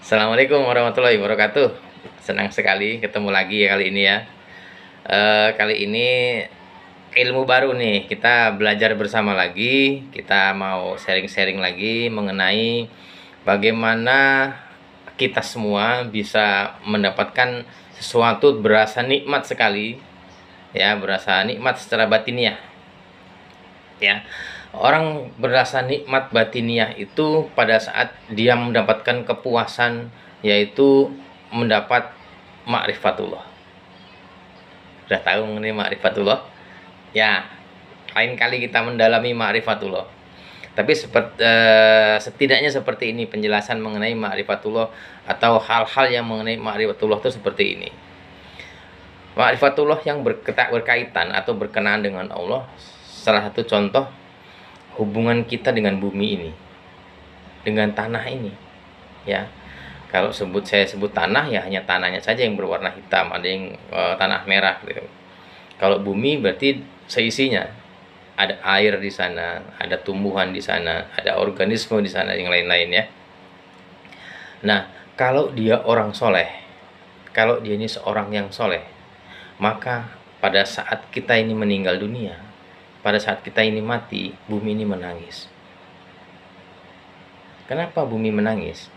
Assalamualaikum warahmatullahi wabarakatuh. Senang sekali ketemu lagi ya kali ini ya. Kali ini ilmu baru nih. Kita belajar bersama lagi. Kita mau sharing-sharing lagi mengenai bagaimana kita semua bisa mendapatkan sesuatu berasa nikmat sekali. Ya, berasa nikmat secara batiniah. Ya, orang berasa nikmat batiniah itu pada saat dia mendapatkan kepuasan, yaitu mendapat ma'rifatullah. Sudah tahu mengenai ma'rifatullah? Ya, lain kali kita mendalami ma'rifatullah. Tapi setidaknya seperti ini penjelasan mengenai ma'rifatullah, atau hal-hal yang mengenai ma'rifatullah itu seperti ini. Ma'rifatullah yang berkaitan atau berkenaan dengan Allah, salah satu contoh hubungan kita dengan bumi ini, dengan tanah ini, ya. Kalau saya sebut tanah, ya hanya tanahnya saja yang berwarna hitam, ada yang tanah merah gitu. Kalau bumi berarti seisinya, ada air di sana, ada tumbuhan di sana, ada organisme di sana, yang lain-lain ya. Nah, kalau dia orang soleh, kalau dia ini seorang yang soleh, maka pada saat kita ini meninggal dunia, pada saat kita ini mati, bumi ini menangis. Kenapa bumi menangis?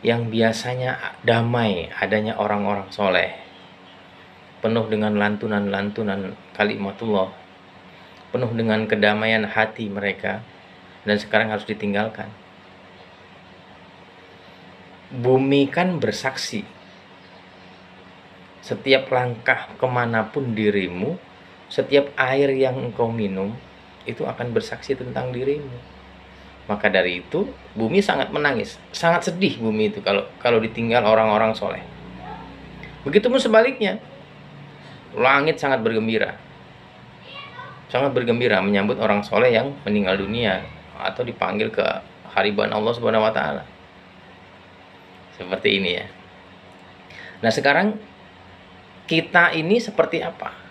Yang biasanya damai, adanya orang-orang soleh, penuh dengan lantunan-lantunan kalimatullah, penuh dengan kedamaian hati mereka, dan sekarang harus ditinggalkan. Bumi kan bersaksi. Setiap langkah kemanapun dirimu, setiap air yang engkau minum, itu akan bersaksi tentang dirimu. Maka dari itu, bumi sangat menangis, sangat sedih bumi itu kalau ditinggal orang-orang soleh. Begitupun sebaliknya, langit sangat bergembira menyambut orang soleh yang meninggal dunia atau dipanggil ke hariban Allah Subhanahu wa Ta'ala. Seperti ini ya. Nah, sekarang kita ini seperti apa?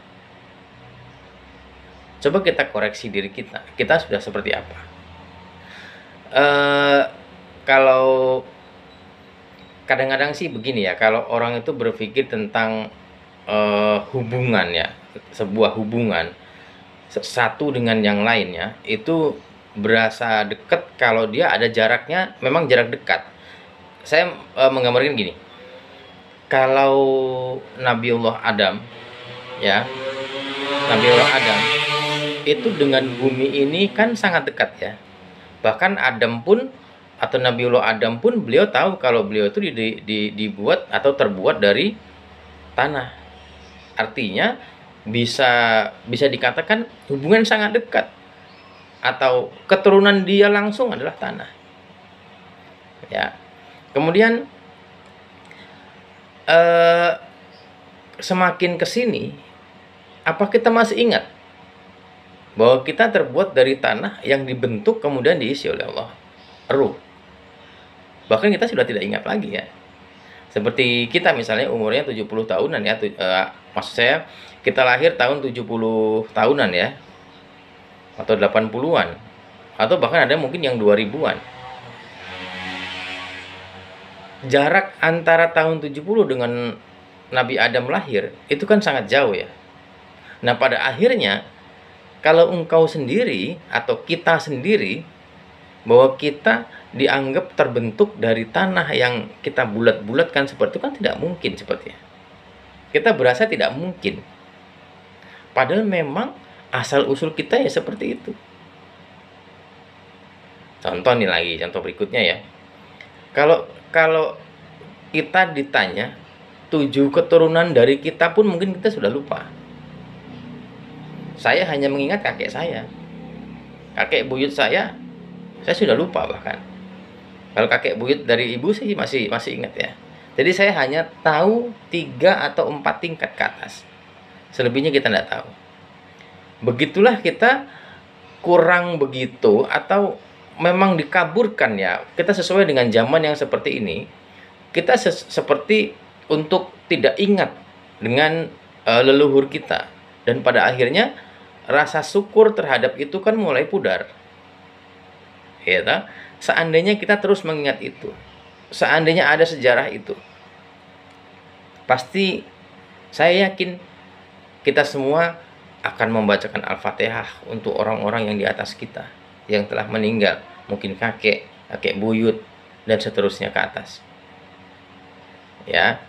Coba kita koreksi diri kita. Kita sudah seperti apa? Kalau kadang-kadang sih begini ya, kalau orang itu berpikir tentang hubungan ya, sebuah hubungan satu dengan yang lainnya, itu berasa dekat kalau dia ada jaraknya, memang jarak dekat. Saya menggambarkan gini, kalau Nabiullah Adam ya, Nabiullah Adam itu dengan bumi ini kan sangat dekat ya. Bahkan Adam pun, atau Nabiullah Adam pun, beliau tahu kalau beliau itu dibuat atau terbuat dari tanah. Artinya bisa dikatakan hubungan sangat dekat, atau keturunan dia langsung adalah tanah. Ya. Kemudian semakin kesini, apa kita masih ingat bahwa kita terbuat dari tanah yang dibentuk kemudian diisi oleh Allah, ruh. Bahkan kita sudah tidak ingat lagi ya. Seperti kita misalnya umurnya 70 tahunan ya, maksud saya kita lahir tahun 70 tahunan ya, atau 80-an, atau bahkan ada mungkin yang 2000-an. Jarak antara tahun 70 dengan Nabi Adam lahir itu kan sangat jauh ya. Nah, pada akhirnya kalau engkau sendiri atau kita sendiri, bahwa kita dianggap terbentuk dari tanah yang kita bulat-bulatkan seperti itu, kan tidak mungkin sepertinya. Kita berasa tidak mungkin. Padahal memang asal-usul kita ya seperti itu. Contoh nih lagi, contoh berikutnya ya. Kalau kita ditanya 7 keturunan dari kita pun mungkin kita sudah lupa. Saya hanya mengingat kakek saya, kakek buyut saya sudah lupa bahkan. Kalau kakek buyut dari ibu sih masih ingat ya. Jadi saya hanya tahu 3 atau 4 tingkat ke atas. Selebihnya kita tidak tahu. Begitulah kita kurang begitu, atau memang dikaburkan ya. Kita sesuai dengan zaman yang seperti ini. Kita seperti untuk tidak ingat dengan leluhur kita. Dan pada akhirnya rasa syukur terhadap itu kan mulai pudar. Ya, seandainya kita terus mengingat itu, seandainya ada sejarah itu, pasti saya yakin kita semua akan membacakan Al-Fatihah untuk orang-orang yang di atas kita, yang telah meninggal, mungkin kakek, kakek buyut, dan seterusnya ke atas. Ya,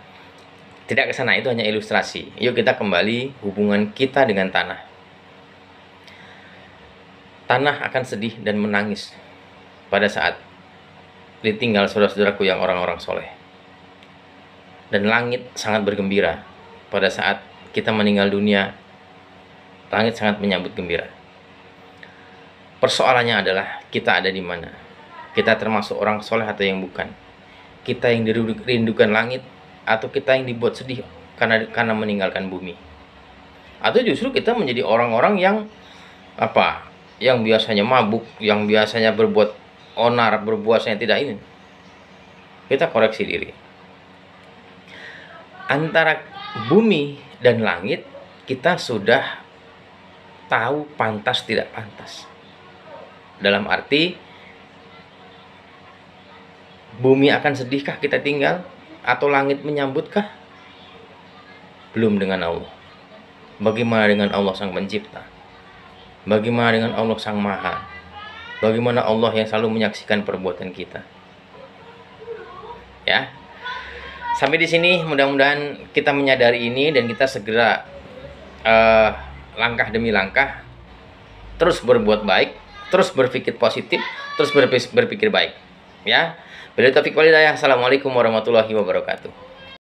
tidak ke sana, itu hanya ilustrasi. Yuk kita kembali hubungan kita dengan tanah. Tanah akan sedih dan menangis pada saat ditinggal saudara-saudaraku yang orang-orang soleh. Dan langit sangat bergembira pada saat kita meninggal dunia. Langit sangat menyambut gembira. Persoalannya adalah kita ada di mana. Kita termasuk orang soleh atau yang bukan. Kita yang dirindukan langit atau kita yang dibuat sedih karena meninggalkan bumi. Atau justru kita menjadi orang-orang yang yang biasanya mabuk, yang biasanya berbuat onar, berbuat yang tidak ingin. Kita koreksi diri. Antara bumi dan langit kita sudah tahu pantas tidak pantas. Dalam arti bumi akan sedihkah kita tinggal atau langit menyambutkah? Belum dengan Allah. Bagaimana dengan Allah Sang Pencipta? Bagaimana dengan Allah Sang Maha? Bagaimana Allah yang selalu menyaksikan perbuatan kita? Ya. Sampai di sini mudah-mudahan kita menyadari ini dan kita segera langkah demi langkah terus berbuat baik, terus berpikir positif, terus berpikir baik. Ya. Bila taufik walhidayah. Assalamualaikum warahmatullahi wabarakatuh.